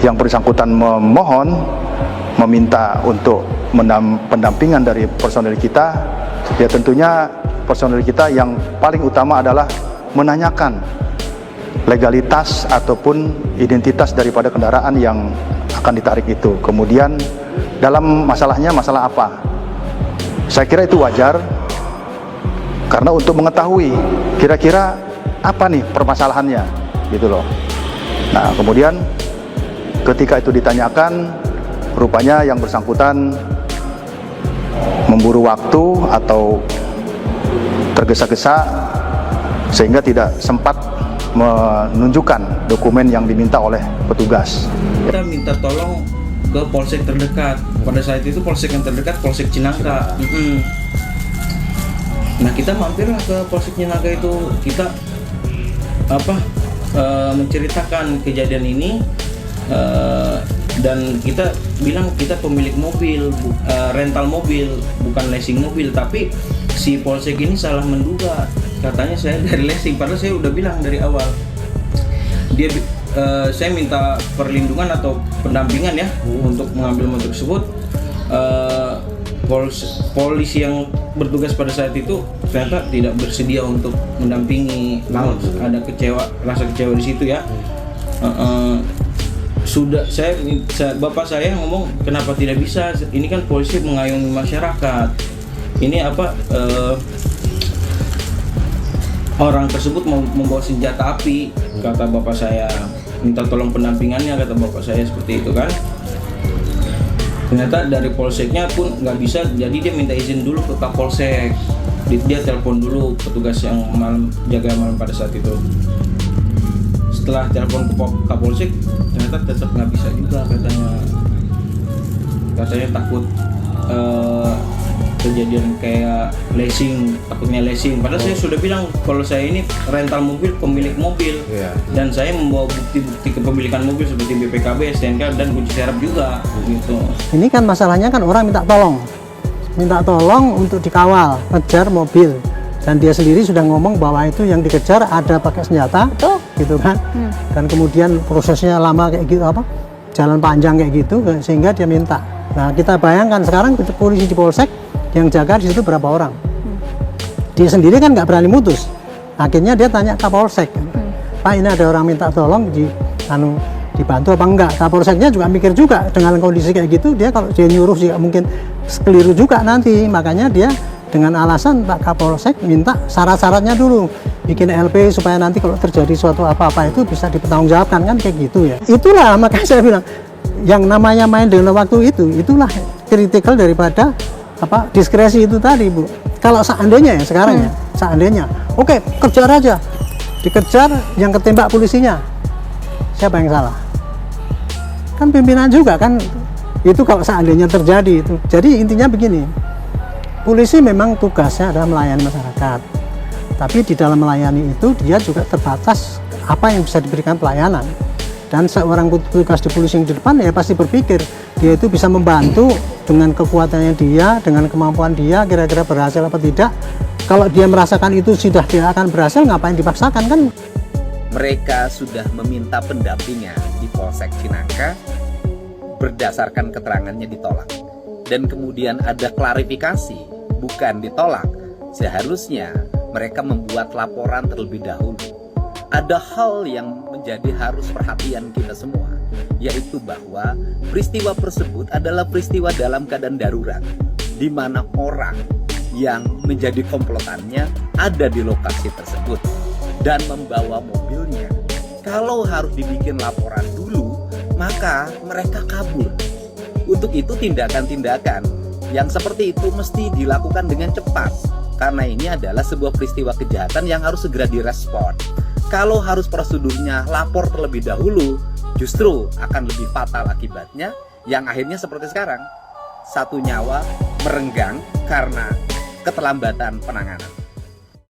yang bersangkutan memohon, meminta untuk pendampingan dari personel kita, ya tentunya personel kita yang paling utama adalah menanyakan legalitas ataupun identitas daripada kendaraan yang akan ditarik itu. Kemudian dalam masalahnya masalah apa? Saya kira itu wajar, karena untuk mengetahui kira-kira apa nih permasalahannya, gitu loh. Nah, kemudian ketika itu ditanyakan, rupanya yang bersangkutan memburu waktu atau tergesa-gesa sehingga tidak sempat menunjukkan dokumen yang diminta oleh petugas. Kita minta tolong ke polsek terdekat. Pada saat itu polsek yang terdekat Polsek Cinangka. Nah, kita mampirlah ke Polsek Cinangka itu. Kita menceritakan kejadian ini, dan kita bilang kita pemilik mobil, rental mobil, bukan leasing mobil. Tapi si polsek ini salah menduga, katanya saya dari leasing, padahal saya udah bilang dari awal. Saya minta perlindungan atau pendampingan ya untuk mengambil motor tersebut. Polisi yang bertugas pada saat itu ternyata tidak bersedia untuk mendampingi. Ada rasa kecewa di situ ya. Bapak saya ngomong, kenapa tidak bisa? Ini kan polisi mengayomi masyarakat. Ini orang tersebut mau membawa senjata api, kata bapak saya. Minta tolong pendampingannya, kata bapak saya seperti itu kan. Ternyata dari polseknya pun nggak bisa, jadi dia minta izin dulu ke Kapolsek. Dia telepon dulu petugas yang jaga malam pada saat itu. Setelah telepon ke Kapolsek, ternyata tetap nggak bisa juga katanya takut kejadian kayak leasing, takutnya leasing. Padahal saya sudah bilang kalau saya ini rental mobil, pemilik mobil, dan saya membawa bukti-bukti kepemilikan mobil seperti BPKB, STNK, dan kunci serep juga gitu. Ini kan masalahnya kan orang minta tolong untuk dikawal, ngejar mobil, dan dia sendiri sudah ngomong bahwa itu yang dikejar ada pakai senjata. Betul. Gitu kan. Dan kemudian prosesnya lama kayak gitu, jalan panjang kayak gitu, sehingga dia minta. Nah, kita bayangkan sekarang polisi di polsek yang jaga di situ berapa orang. Dia sendiri kan nggak berani mutus. Akhirnya dia tanya Kapolsek, Pak, ini ada orang minta tolong dibantu apa enggak. Kapolseknya juga mikir juga dengan kondisi kayak gitu, dia kalau dia nyuruh juga mungkin keliru juga nanti. Makanya dia dengan alasan Pak Kapolsek minta syarat-syaratnya dulu, bikin LP supaya nanti kalau terjadi suatu apa-apa itu bisa dipertanggungjawabkan, kan kayak gitu ya. Itulah makanya saya bilang yang namanya main dengan waktu itulah kritikal daripada diskresi itu tadi, Bu. Kalau seandainya ya sekarang ya, seandainya oke, kejar aja, dikejar, yang ketembak polisinya, siapa yang salah? Kan pimpinan juga kan. Itu kalau seandainya terjadi itu. Jadi intinya begini, polisi memang tugasnya adalah melayani masyarakat, tapi di dalam melayani itu dia juga terbatas apa yang bisa diberikan pelayanan. Dan seorang petugas di polisi yang di depan ya pasti berpikir dia itu bisa membantu dengan kekuatannya dia, dengan kemampuan dia, kira-kira berhasil apa tidak. Kalau dia merasakan itu sudah dia akan berhasil, ngapain dipaksakan kan? Mereka sudah meminta pendampingan di Polsek Cinangka, berdasarkan keterangannya ditolak. Dan kemudian ada klarifikasi, bukan ditolak. Seharusnya mereka membuat laporan terlebih dahulu. Ada hal yang menjadi harus perhatian kita semua, yaitu bahwa peristiwa tersebut adalah peristiwa dalam keadaan darurat, di mana orang yang menjadi komplotannya ada di lokasi tersebut dan membawa mobilnya. Kalau harus dibikin laporan dulu, maka mereka kabur. Untuk itu tindakan-tindakan yang seperti itu mesti dilakukan dengan cepat, karena ini adalah sebuah peristiwa kejahatan yang harus segera direspon. Kalau harus prosedurnya lapor terlebih dahulu, justru akan lebih fatal akibatnya, yang akhirnya seperti sekarang, satu nyawa merenggang karena keterlambatan penanganan.